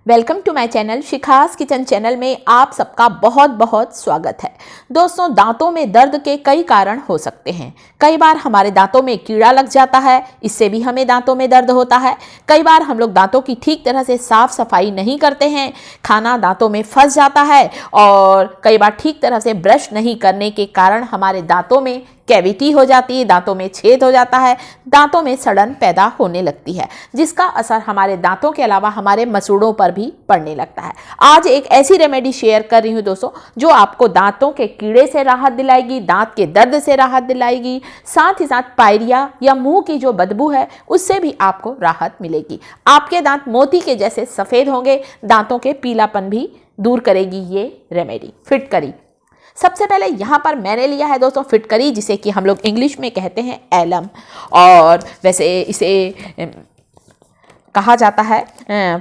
Welcome to my channel Shikha's kitchen channel में आप सबका बहुत बहुत स्वागत है। दोस्तों, दांतों में दर्द के कई कारण हो सकते हैं। कई बार हमारे दांतों में कीड़ा लग जाता है, इससे भी हमें दांतों में दर्द होता है। कई बार हम लोग दांतों की ठीक तरह से साफ सफाई नहीं करते हैं, खाना दांतों में फंस जाता है और कई बार ठीक तरह से ब्रश नहीं करने के कारण हमारे दांतों में कैविटी हो जाती है, दांतों में छेद हो जाता है, दांतों में सड़न पैदा होने लगती है, जिसका असर हमारे दांतों के अलावा हमारे मसूड़ों पर भी पड़ने लगता है। आज एक ऐसी रेमेडी शेयर कर रही हूँ दोस्तों, जो आपको दांतों के कीड़े से राहत दिलाएगी, दांत के दर्द से राहत दिलाएगी, साथ ही साथ पायरिया या मुंह की जो बदबू है उससे भी आपको राहत मिलेगी। आपके दांत मोती के जैसे सफ़ेद होंगे, दांतों के पीलापन भी दूर करेगी ये रेमेडी फिटकरी। सबसे पहले यहाँ पर मैंने लिया है दोस्तों फिटकरी, जिसे कि हम लोग इंग्लिश में कहते हैं एलम, और वैसे इसे कहा जाता है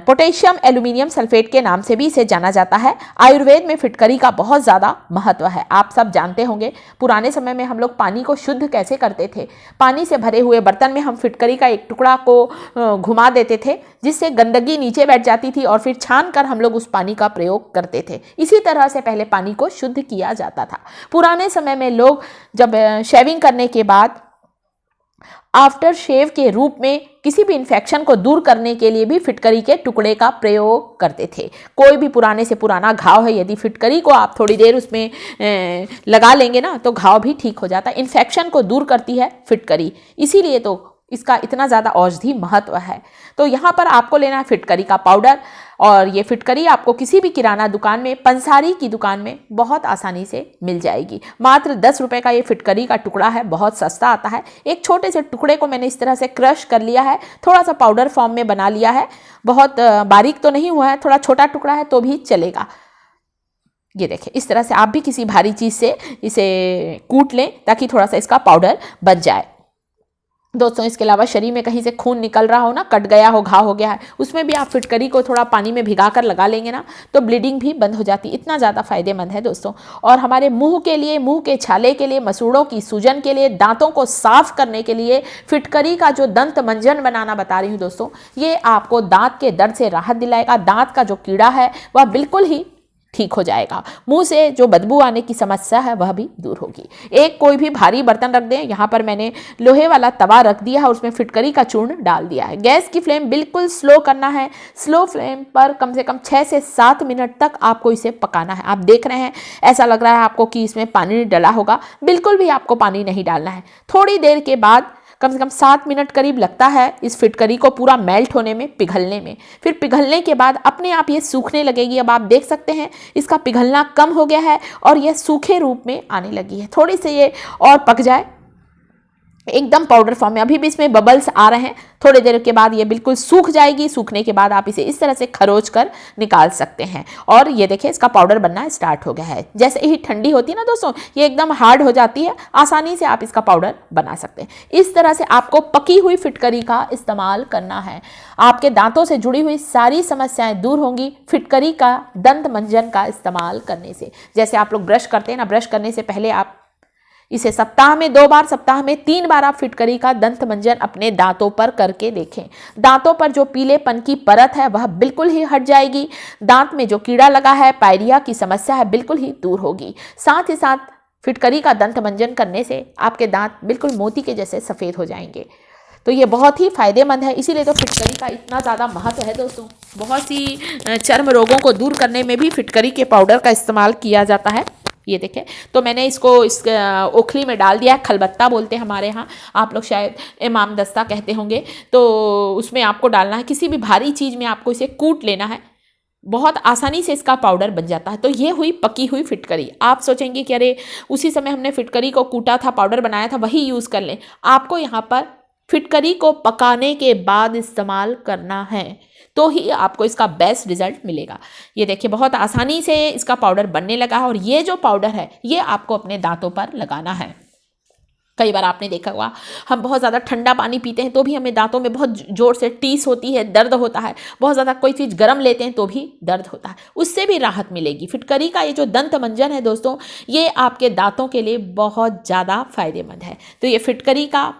पोटेशियम एल्यूमिनियम सल्फेट के नाम से भी इसे जाना जाता है। आयुर्वेद में फिटकरी का बहुत ज़्यादा महत्व है। आप सब जानते होंगे पुराने समय में हम लोग पानी को शुद्ध कैसे करते थे। पानी से भरे हुए बर्तन में हम फिटकरी का एक टुकड़ा को घुमा देते थे, जिससे गंदगी नीचे बैठ जाती थी और फिर छान कर हम लोग उस पानी का प्रयोग करते थे। इसी तरह से पहले पानी को शुद्ध किया जाता था। पुराने समय में लोग जब शेविंग करने के बाद आफ्टर शेव के रूप में किसी भी इन्फेक्शन को दूर करने के लिए भी फिटकरी के टुकड़े का प्रयोग करते थे। कोई भी पुराने से पुराना घाव है, यदि फिटकरी को आप थोड़ी देर उसमें लगा लेंगे ना, तो घाव भी ठीक हो जाता है। इन्फेक्शन को दूर करती है फिटकरी, इसीलिए तो इसका इतना ज़्यादा औषधि महत्व है। तो यहाँ पर आपको लेना है फिटकरी का पाउडर, और ये फिटकरी आपको किसी भी किराना दुकान में, पंसारी की दुकान में बहुत आसानी से मिल जाएगी। मात्र 10 रुपये का ये फिटकरी का टुकड़ा है, बहुत सस्ता आता है। एक छोटे से टुकड़े को मैंने इस तरह से क्रश कर लिया है, थोड़ा सा पाउडर फॉर्म में बना लिया है। बहुत बारीक तो नहीं हुआ है, थोड़ा छोटा टुकड़ा है तो भी चलेगा। ये देखिए, इस तरह से आप भी किसी भारी चीज़ से इसे कूट लें ताकि थोड़ा सा इसका पाउडर बच जाए। दोस्तों, इसके अलावा शरीर में कहीं से खून निकल रहा हो ना, कट गया हो, घाव हो गया है, उसमें भी आप फिटकरी को थोड़ा पानी में भिगा कर लगा लेंगे ना, तो ब्लीडिंग भी बंद हो जाती है। इतना ज़्यादा फायदेमंद है दोस्तों। और हमारे मुंह के लिए, मुंह के छाले के लिए, मसूड़ों की सूजन के लिए, दांतों को साफ करने के लिए फिटकरी का जो दंत मंजन बनाना बता रही हूँ दोस्तों, ये आपको दांत के दर्द से राहत दिलाएगा। दांत का जो कीड़ा है वह बिल्कुल ही ठीक हो जाएगा। मुंह से जो बदबू आने की समस्या है वह भी दूर होगी। एक कोई भी भारी बर्तन रख दें, यहाँ पर मैंने लोहे वाला तवा रख दिया है और उसमें फिटकरी का चूर्ण डाल दिया है। गैस की फ्लेम बिल्कुल स्लो करना है। स्लो फ्लेम पर कम से कम 6 से 7 मिनट तक आपको इसे पकाना है। आप देख रहे हैं, ऐसा लग रहा है आपको कि इसमें पानी डला होगा, बिल्कुल भी आपको पानी नहीं डालना है। थोड़ी देर के बाद कम से कम 7 मिनट करीब लगता है इस फिटकरी को पूरा मेल्ट होने में, पिघलने में। फिर पिघलने के बाद अपने आप ये सूखने लगेगी। अब आप देख सकते हैं इसका पिघलना कम हो गया है और यह सूखे रूप में आने लगी है। थोड़ी सी ये और पक जाए, एकदम पाउडर फॉर्म में, अभी भी इसमें बबल्स आ रहे हैं। थोड़ी देर के बाद ये बिल्कुल सूख जाएगी। सूखने के बाद आप इसे इस तरह से खरोच कर निकाल सकते हैं। और ये देखिए, इसका पाउडर बनना स्टार्ट हो गया है। जैसे ही ठंडी होती है ना दोस्तों, ये एकदम हार्ड हो जाती है, आसानी से आप इसका पाउडर बना सकते हैं। इस तरह से आपको पकी हुई फिटकरी का इस्तेमाल करना है। आपके दांतों से जुड़ी हुई सारी समस्याएं दूर होंगी फिटकरी का दंत मंजन का इस्तेमाल करने से। जैसे आप लोग ब्रश करते हैं ना, ब्रश करने से पहले आप इसे सप्ताह में 2 बार, सप्ताह में 3 बार आप फिटकरी का दंत मंजन अपने दांतों पर करके देखें। दांतों पर जो पीलेपन की परत है वह बिल्कुल ही हट जाएगी। दांत में जो कीड़ा लगा है, पायरिया की समस्या है, बिल्कुल ही दूर होगी। साथ ही साथ फिटकरी का दंत मंजन करने से आपके दांत बिल्कुल मोती के जैसे सफ़ेद हो जाएंगे। तो ये बहुत ही फायदेमंद है, इसीलिए तो फिटकरी का इतना ज़्यादा महत्व है दोस्तों। बहुत सी चर्म रोगों को दूर करने में भी फिटकरी के पाउडर का इस्तेमाल किया जाता है। ये देखें, तो मैंने इसको इस ओखली में डाल दिया है। खलबत्ता बोलते हैं हमारे यहाँ, आप लोग शायद इमाम दस्ता कहते होंगे। तो उसमें आपको डालना है, किसी भी भारी चीज़ में आपको इसे कूट लेना है। बहुत आसानी से इसका पाउडर बन जाता है। तो ये हुई पकी हुई फिटकरी। आप सोचेंगे कि अरे उसी समय हमने फिटकरी को कूटा था, पाउडर बनाया था, वही यूज़ कर लें। आपको यहाँ पर फिटकरी को पकाने के बाद इस्तेमाल करना है, तो ही आपको इसका बेस्ट रिजल्ट मिलेगा। ये देखिए, बहुत आसानी से इसका पाउडर बनने लगा है। और ये जो पाउडर है ये आपको अपने दांतों पर लगाना है। कई बार आपने देखा होगा, हम बहुत ज़्यादा ठंडा पानी पीते हैं तो भी हमें दांतों में बहुत ज़ोर से टीस होती है, दर्द होता है। बहुत ज़्यादा कोई चीज़ गर्म लेते हैं तो भी दर्द होता है, उससे भी राहत मिलेगी। फिटकरी का ये जो दंत मंजन है दोस्तों, ये आपके दांतों के लिए बहुत ज़्यादा फायदेमंद है। तो ये फिटकरी का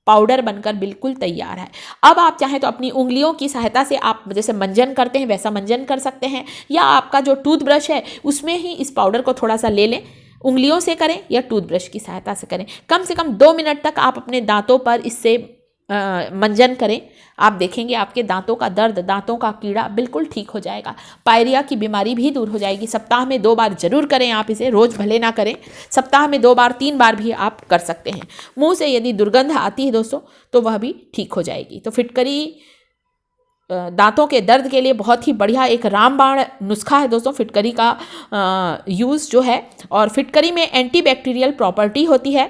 पाउडर बनकर बिल्कुल तैयार है। अब आप चाहें तो अपनी उंगलियों की सहायता से आप जैसे मंजन करते हैं वैसा मंजन कर सकते हैं, या आपका जो टूथब्रश है उसमें ही इस पाउडर को थोड़ा सा ले लें, उंगलियों से करें या टूथब्रश की सहायता से करें। कम से कम 2 मिनट तक आप अपने दांतों पर इससे मंजन करें। आप देखेंगे आपके दांतों का दर्द, दांतों का कीड़ा बिल्कुल ठीक हो जाएगा। पायरिया की बीमारी भी दूर हो जाएगी। सप्ताह में 2 बार जरूर करें आप इसे, रोज़ भले ना करें, सप्ताह में 2 बार 3 बार भी आप कर सकते हैं। मुंह से यदि दुर्गंध आती है दोस्तों तो वह भी ठीक हो जाएगी। तो फिटकरी दांतों के दर्द के लिए बहुत ही बढ़िया एक रामबाण नुस्खा है दोस्तों, फिटकरी का यूज़ जो है। और फिटकरी में एंटीबैक्टीरियल प्रॉपर्टी होती है,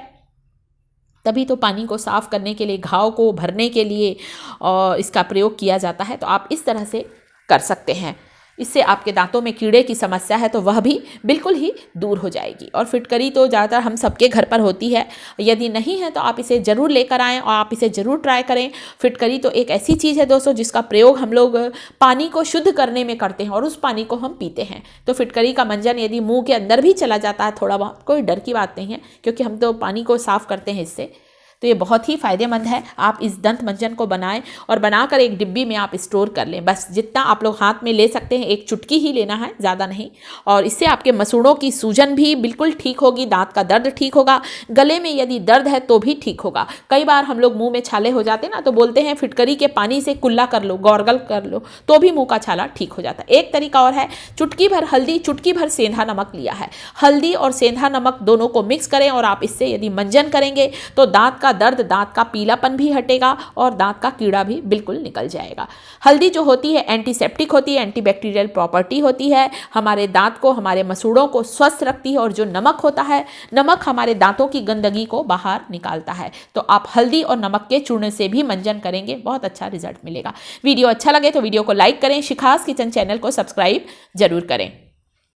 तभी तो पानी को साफ करने के लिए, घाव को भरने के लिए और इसका प्रयोग किया जाता है। तो आप इस तरह से कर सकते हैं। इससे आपके दांतों में कीड़े की समस्या है तो वह भी बिल्कुल ही दूर हो जाएगी। और फिटकरी तो ज़्यादातर हम सबके घर पर होती है, यदि नहीं है तो आप इसे ज़रूर लेकर आएँ और आप इसे ज़रूर ट्राई करें। फिटकरी तो एक ऐसी चीज़ है दोस्तों जिसका प्रयोग हम लोग पानी को शुद्ध करने में करते हैं और उस पानी को हम पीते हैं। तो फिटकरी का मंजन यदि मुँह के अंदर भी चला जाता है थोड़ा बहुत, कोई डर की बात नहीं है, क्योंकि हम तो पानी को साफ करते हैं इससे। तो ये बहुत ही फ़ायदेमंद है। आप इस दंत मंजन को बनाएं और बनाकर एक डिब्बी में आप स्टोर कर लें। बस जितना आप लोग हाथ में ले सकते हैं, एक चुटकी ही लेना है, ज़्यादा नहीं। और इससे आपके मसूड़ों की सूजन भी बिल्कुल ठीक होगी, दांत का दर्द ठीक होगा, गले में यदि दर्द है तो भी ठीक होगा। कई बार हम लोग मुँह में छाले हो जाते हैं ना, तो बोलते हैं फिटकरी के पानी से कुल्ला कर लो, गॉर्गल कर लो, तो भी मुँह का छाला ठीक हो जाता है। एक तरीका और है, चुटकी भर हल्दी, चुटकी भर सेंधा नमक लिया है, हल्दी और सेंधा नमक दोनों को मिक्स करें और आप इससे यदि मंजन करेंगे तो दांत का दर्द, दांत का पीलापन भी हटेगा और दांत का कीड़ा भी बिल्कुल निकल जाएगा। हल्दी जो होती है एंटीसेप्टिक होती है, एंटीबैक्टीरियल प्रॉपर्टी होती है, हमारे दांत को, हमारे मसूड़ों को स्वस्थ रखती है। और जो नमक होता है, नमक हमारे दांतों की गंदगी को बाहर निकालता है। तो आप हल्दी और नमक के चूर्ण से भी मंजन करेंगे, बहुत अच्छा रिजल्ट मिलेगा। वीडियो अच्छा लगे तो वीडियो को लाइक करें, शिखास किचन चैनल को सब्सक्राइब जरूर करें।